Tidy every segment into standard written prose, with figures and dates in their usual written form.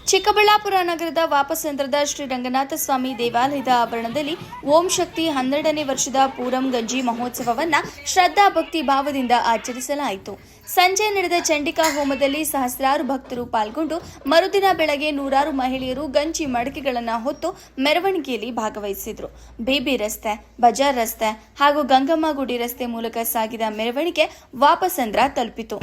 ಚಿಕ್ಕಬಳ್ಳಾಪುರ ನಗರದ ವಾಪಸಂದ್ರದ ಶ್ರೀ ರಂಗನಾಥ ಸ್ವಾಮಿ ದೇವಾಲಯದ ಆವರಣದಲ್ಲಿ ಓಂ ಶಕ್ತಿ 12ನೇ ವರ್ಷದ ಪೂರಂ ಗಂಜಿ ಮಹೋತ್ಸವವನ್ನು ಶ್ರದ್ಧಾ ಭಕ್ತಿ ಭಾವದಿಂದ ಆಚರಿಸಲಾಯಿತು. ಸಂಜೆ ನಡೆದ ಚಂಡಿಕಾ ಹೋಮದಲ್ಲಿ ಸಹಸ್ರಾರು ಭಕ್ತರು ಪಾಲ್ಗೊಂಡು ಮರುದಿನ ಬೆಳಗ್ಗೆ ನೂರಾರು ಮಹಿಳೆಯರು ಗಂಜಿ ಮಡಕೆಗಳನ್ನು ಹೊತ್ತು ಮೆರವಣಿಗೆಯಲ್ಲಿ ಭಾಗವಹಿಸಿದರು. ಬೇಬಿ ರಸ್ತೆ, ಬಜಾರ್ ರಸ್ತೆ ಹಾಗೂ ಗಂಗಮ್ಮ ಗುಡಿ ರಸ್ತೆ ಮೂಲಕ ಸಾಗಿದ ಮೆರವಣಿಗೆ ವಾಪಸಂದ್ರ ತಲುಪಿತು.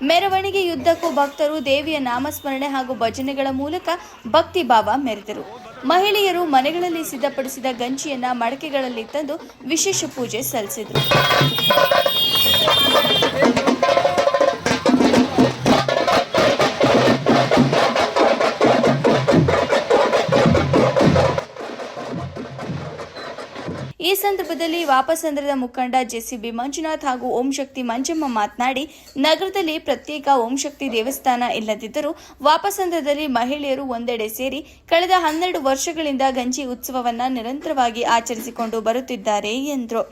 ಮೆರವಣಿಗೆಯುದ್ದಕ್ಕೂ ಭಕ್ತರು ದೇವಿಯ ನಾಮಸ್ಮರಣೆ ಹಾಗೂ ಭಜನೆಗಳ ಮೂಲಕ ಭಕ್ತಿ ಭಾವ ಮೆರೆದರು. ಮಹಿಳೆಯರು ಮನೆಗಳಲ್ಲಿ ಸಿದ್ಧಪಡಿಸಿದ ಗಂಜಿಯನ್ನ ಮಡಕೆಗಳಲ್ಲಿ ತಂದು ವಿಶೇಷ ಪೂಜೆ ಸಲ್ಲಿಸಿದರು. ಈ ಸಂದರ್ಭದಲ್ಲಿ ವಾಪಸಂದ್ರದ ಮುಖಂಡ ಜೆಸಿಬಿ ಮಂಜುನಾಥ್ ಹಾಗೂ ಓಂ ಶಕ್ತಿ ಮಂಜಮ್ಮ ಮಾತನಾಡಿ, ನಗರದಲ್ಲಿ ಪ್ರತ್ಯೇಕ ಓಂ ಶಕ್ತಿ ದೇವಸ್ಥಾನ ಇಲ್ಲದಿದ್ದರೂ ವಾಪಸಂದ್ರದಲ್ಲಿ ಮಹಿಳೆಯರು ಒಂದೆಡೆ ಸೇರಿ ಕಳೆದ 12 ವರ್ಷಗಳಿಂದ ಗಂಜಿ ಉತ್ಸವವನ್ನು ನಿರಂತರವಾಗಿ ಆಚರಿಸಿಕೊಂಡು ಬರುತ್ತಿದ್ದಾರೆ ಎಂದರು.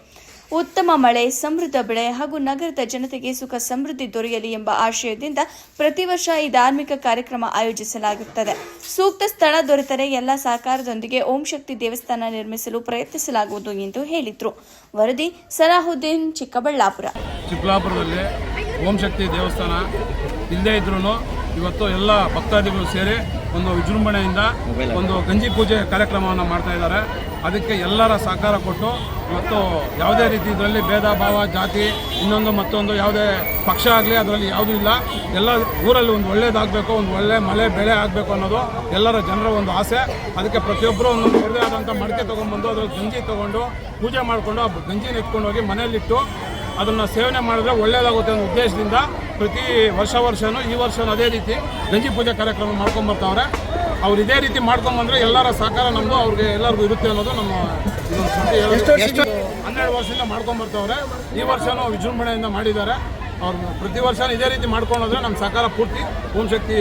ಉತ್ತಮ ಮಳೆ, ಸಮೃದ್ಧ ಬೆಳೆ ಹಾಗೂ ನಗರದ ಜನತೆಗೆ ಸುಖ ಸಮೃದ್ಧಿ ದೊರೆಯಲಿ ಎಂಬ ಆಶಯದಿಂದ ಪ್ರತಿ ವರ್ಷ ಈ ಧಾರ್ಮಿಕ ಕಾರ್ಯಕ್ರಮ ಆಯೋಜಿಸಲಾಗುತ್ತದೆ. ಸೂಕ್ತ ಸ್ಥಳ ದೊರೆತರೆ ಎಲ್ಲ ಸಹಕಾರದೊಂದಿಗೆ ಓಂ ಶಕ್ತಿ ದೇವಸ್ಥಾನ ನಿರ್ಮಿಸಲು ಪ್ರಯತ್ನಿಸಲಾಗುವುದು ಎಂದು ಹೇಳಿದರು. ವರದಿ ಸಲಾಹುದ್ದೀನ್, ಚಿಕ್ಕಬಳ್ಳಾಪುರ. ಚಿಕ್ಕಬಳ್ಳಾಪುರದಲ್ಲಿ ಓಂ ಶಕ್ತಿ ದೇವಸ್ಥಾನ ಇಲ್ಲದೇ ಇದ್ರೂ ಇವತ್ತು ಎಲ್ಲ ಭಕ್ತಾದಿಗಳು ಸೇರಿ ಒಂದು ವಿಜೃಂಭಣೆಯಿಂದ ಒಂದು ಗಂಜಿ ಪೂಜೆ ಕಾರ್ಯಕ್ರಮವನ್ನು ಮಾಡ್ತಾ ಇದ್ದಾರೆ. ಅದಕ್ಕೆ ಎಲ್ಲರ ಸಹಕಾರ ಕೊಟ್ಟು ಇವತ್ತು ಯಾವುದೇ ರೀತಿ ಇದರಲ್ಲಿ ಭೇದ ಭಾವ, ಜಾತಿ, ಇನ್ನೊಂದು ಮತ್ತೊಂದು ಯಾವುದೇ ಪಕ್ಷ ಆಗಲಿ ಅದರಲ್ಲಿ ಯಾವುದೂ ಇಲ್ಲ. ಎಲ್ಲ ಊರಲ್ಲಿ ಒಂದು ಒಳ್ಳೇದಾಗಬೇಕು, ಒಂದು ಒಳ್ಳೆ ಮಳೆ ಬೆಳೆ ಆಗಬೇಕು ಅನ್ನೋದು ಎಲ್ಲರ ಜನರ ಒಂದು ಆಸೆ. ಅದಕ್ಕೆ ಪ್ರತಿಯೊಬ್ಬರು ಒಂದೊಂದು ಒಳ್ಳೆ ಆದಂಥ ಮಡಿಕೆ ತೊಗೊಂಡ್ಬಂದು ಅದ್ರಲ್ಲಿ ಗಂಜಿ ತೊಗೊಂಡು ಪೂಜೆ ಮಾಡಿಕೊಂಡು ಆ ಗಂಜಿನ ಎತ್ಕೊಂಡು ಹೋಗಿ ಮನೆಯಲ್ಲಿಟ್ಟು ಅದನ್ನು ಸೇವನೆ ಮಾಡಿದ್ರೆ ಒಳ್ಳೆಯದಾಗುತ್ತೆ ಅನ್ನೋ ಉದ್ದೇಶದಿಂದ ಪ್ರತಿ ವರ್ಷವೂ ಈ ವರ್ಷವೂ ಅದೇ ರೀತಿ ಗಂಜಿ ಪೂಜೆ ಕಾರ್ಯಕ್ರಮ ಮಾಡ್ಕೊಂಬರ್ತಾವ್ರೆ. ಅವ್ರು ಇದೇ ರೀತಿ ಮಾಡ್ಕೊಂಬಂದ್ರೆ ಎಲ್ಲರ ಸಹಕಾರ ನಮ್ಮದು ಅವ್ರಿಗೆ ಎಲ್ಲರಿಗೂ ಇರುತ್ತೆ ಅನ್ನೋದು ನಮ್ಮ ಇದೊಂದು ಸುದ್ದಿ. 12 ವರ್ಷದಿಂದ ಮಾಡ್ಕೊಂಬರ್ತಾವ್ರೆ. ಈ ವರ್ಷವೂ ವಿಜೃಂಭಣೆಯಿಂದ ಮಾಡಿದ್ದಾರೆ. ಅವ್ರು ಪ್ರತಿ ವರ್ಷ ಇದೇ ರೀತಿ ಮಾಡ್ಕೊಂಡೋದ್ರೆ ನಮ್ಮ ಸಹಕಾರ ಪೂರ್ತಿ ಓಂ ಶಕ್ತಿ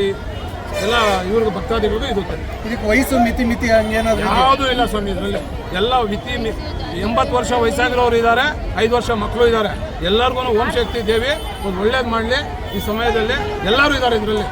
ಎಲ್ಲ ಇವ್ರಿಗೂ ಭಕ್ತಾದಿಗಳಿಗೂ ಇರುತ್ತೆ. ಇದಕ್ಕೆ ವಯಸ್ಸು ಮಿತಿ ಯಾವುದೂ ಇಲ್ಲ ಸ್ವಾಮಿ. ಇದರಲ್ಲಿ ಎಲ್ಲ 80 ವರ್ಷ ವಯಸ್ಸಾಗಿರೋರು ಇದ್ದಾರೆ, 5 ವರ್ಷ ಮಕ್ಕಳು ಇದ್ದಾರೆ. ಎಲ್ಲರಿಗೂ ಓಂ ಶಕ್ತಿ ದೇವಿ ಒಂದು ಒಳ್ಳೇದು ಮಾಡಲಿ ಈ ಸಮಯದಲ್ಲಿ. ಎಲ್ಲರೂ ಇದ್ದಾರೆ ಇದರಲ್ಲಿ.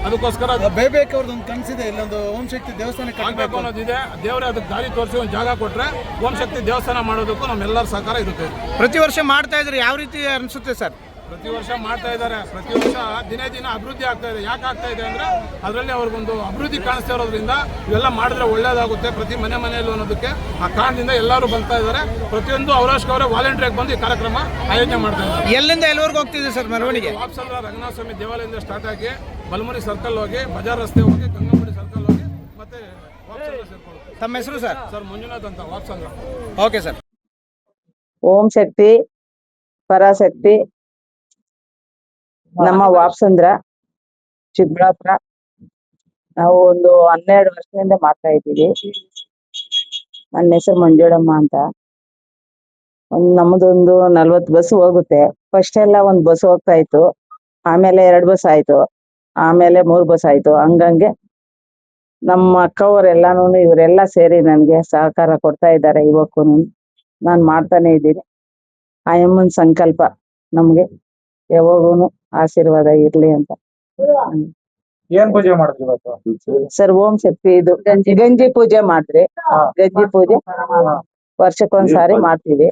ಅದಕ್ಕೋಸ್ಕರ ಬೇಬೇಕು ಅವ್ರದ್ದೊಂದು ಕನಸಿದೆ, ಇಲ್ಲೊಂದು ಓಂ ಶಕ್ತಿ ದೇವಸ್ಥಾನ ಆಗಬೇಕು ಅನ್ನೋದಿದೆ. ದೇವರೇ ಅದಕ್ಕೆ ದಾರಿ ತೋರಿಸಿ ಒಂದು ಜಾಗ ಕೊಟ್ಟರೆ ಓಂ ಶಕ್ತಿ ದೇವಸ್ಥಾನ ಮಾಡೋದಕ್ಕೂ ನಮ್ಮೆಲ್ಲರ ಸಹಕಾರ ಇರುತ್ತೆ. ಪ್ರತಿ ವರ್ಷ ಮಾಡ್ತಾ ಇದ್ರೆ ಯಾವ ರೀತಿ ಅನಿಸುತ್ತೆ ಸರ್? ಪ್ರತಿ ವರ್ಷ ಮಾಡ್ತಾ ಇದ್ದಾರೆ. ಪ್ರತಿ ವರ್ಷ ದಿನೇ ದಿನ ಅಭಿವೃದ್ಧಿ ಆಗ್ತಾ ಇದೆ. ಯಾಕೆ ಆಗ್ತಾ ಇದೆ ಅಂದರೆ ಅದರಲ್ಲಿ ಅವ್ರಿಗೊಂದು ಅಭಿವೃದ್ಧಿ ಕಾಣಿಸ್ತಾ ಇರೋದ್ರಿಂದ ಇವೆಲ್ಲ ಮಾಡಿದ್ರೆ ಒಳ್ಳೇದಾಗುತ್ತೆ ಪ್ರತಿ ಮನೆಯಲ್ಲೂ ಅನ್ನೋದಕ್ಕೆ ಆ ಕಾರಣದಿಂದ ಎಲ್ಲರೂ ಬರ್ತಾ ಇದ್ದಾರೆ. ಪ್ರತಿಯೊಂದು ಅವರಷ್ಟವರೇ ವಾಲಂಟಿಯರ್ ಬಂದು ಈ ಕಾರ್ಯಕ್ರಮ ಆಯೋಜನೆ ಮಾಡ್ತಾ ಇದ್ದಾರೆ. ಎಲ್ಲಿಂದ ಎಲ್ಲಿವರೆಗೂ ಹೋಗ್ತಿದೆ ಸರ್ ಮೆರವಣಿಗೆ? ವಾಪಸಂದ್ರ ರಂಗನಾಥ ಸ್ವಾಮಿ ದೇವಾಲಯದಿಂದ ಸ್ಟಾರ್ಟ್ ಆಗಿ ಬಲಮುರಿ ಸರ್ಕಲ್ ಹೋಗಿ, ಬಜಾರ್ ರಸ್ತೆ ಹೋಗಿ, ಗಂಗಂಗುಡಿ ಸರ್ಕಲ್ ಹೋಗಿ ಮತ್ತೆ ವಾಪಸಂದ್ರ ಸೇರ್ಕೊಳ್ಳುತ್ತೆ. ತಮ್ಮ ಹೆಸರು ಸರ್? ಸರ್ ಮಂಜುನಾಥ್ ಅಂತ, ವಾಪಸಂದ್ರ. Okay sir. ಓಂ ಶಕ್ತಿ ಪರಾಶಕ್ತಿ ನಮ್ಮ ವಾಪಸಂದ್ರ ಚಿಕ್ಕಬಳ್ಳಾಪುರ. ನಾವು ಒಂದು 12 ವರ್ಷದಿಂದ ಮಾಡ್ತಾ ಇದ್ದೀವಿ. ನನ್ನ ಹೆಸರು ಮಂಜುಳಮ್ಮ ಅಂತ. ನಮ್ಮದೊಂದು 40 ಬಸ್ ಹೋಗುತ್ತೆ. ಫಸ್ಟ್ ಎಲ್ಲ 1 ಬಸ್ ಹೋಗ್ತಾ ಇತ್ತು, ಆಮೇಲೆ 2 ಬಸ್ ಆಯ್ತು, ಆಮೇಲೆ 3 ಬಸ್ ಆಯ್ತು. ಹಂಗಂಗೆ ನಮ್ಮ ಅಕ್ಕವರೆಲ್ಲಾನು ಇವರೆಲ್ಲ ಸೇರಿ ನನಗೆ ಸಹಕಾರ ಕೊಡ್ತಾ ಇದ್ದಾರೆ. ಇವಕ್ಕೂ ನಾನು ಮಾಡ್ತಾನೆ ಇದ್ದೀನಿ. ಆಯಮ್ಮನ ಸಂಕಲ್ಪ ನಮ್ಗೆ ಯಾವಾಗೂನು ಆಶೀರ್ವಾದ ಇರ್ಲಿ ಅಂತ. ಏನ್ ಪೂಜೆ ಮಾಡಿದ್ರಿ ಇವತ್ತು? ಸರ್ ಓಂ ಶಕ್ತಿ ಇದು ಗಂಜಿ ಪೂಜೆ ಮಾಡಿದ್ರಿ. ಗಂಜಿ ಪೂಜೆ ವರ್ಷಕ್ಕೊಂದ್ಸಾರಿ ಮಾಡ್ತೀವಿ.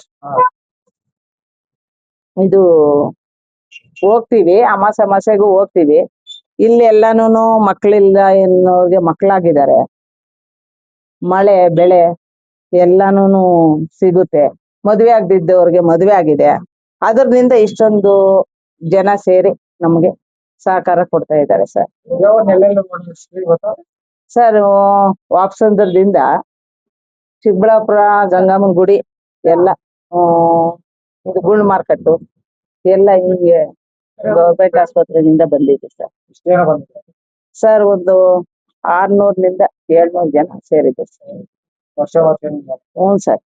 ಇದು ಹೋಗ್ತೀವಿ, ಅಮಾಸೆಗೂ ಹೋಗ್ತೀವಿ. ಇಲ್ಲಿ ಎಲ್ಲಾನು ಮಕ್ಳಿಲ್ಲ ಎನ್ನೋರ್ಗೆ ಮಕ್ಳಾಗಿದ್ದಾರೆ. ಮಳೆ ಬೆಳೆ ಎಲ್ಲಾನು ಸಿಗುತ್ತೆ. ಮದ್ವೆ ಆಗದಿದ್ದವ್ರಿಗೆ ಮದ್ವೆ ಆಗಿದೆ. ಅದರಿಂದ ಇಷ್ಟೊಂದು ಜನ ಸೇರಿ ನಮ್ಗೆ ಸಹಕಾರ ಕೊಡ್ತಾ ಇದ್ದಾರೆ ಸರ್. ಸರ್ ವಾಪಸಂದ್ರದಿಂದ ಚಿಕ್ಕಬಳ್ಳಾಪುರ, ಗಂಗಮ್ಮನ ಗುಡಿ ಎಲ್ಲ, ಇದು ಗುಂಡ್ ಮಾರ್ಕೆಟ್ ಎಲ್ಲ ಹಿಂಗೆ ಗೌರ್ಮೆಂಟ್ ಆಸ್ಪತ್ರೆಯಿಂದ ಬಂದಿದೆ ಸರ್. ಸರ್ ಒಂದು 600 ನಿಂದ 700 ಜನ ಸೇರಿದೆ ಸರ್. ವರ್ಷ ಹ್ಞೂ ಸರ್.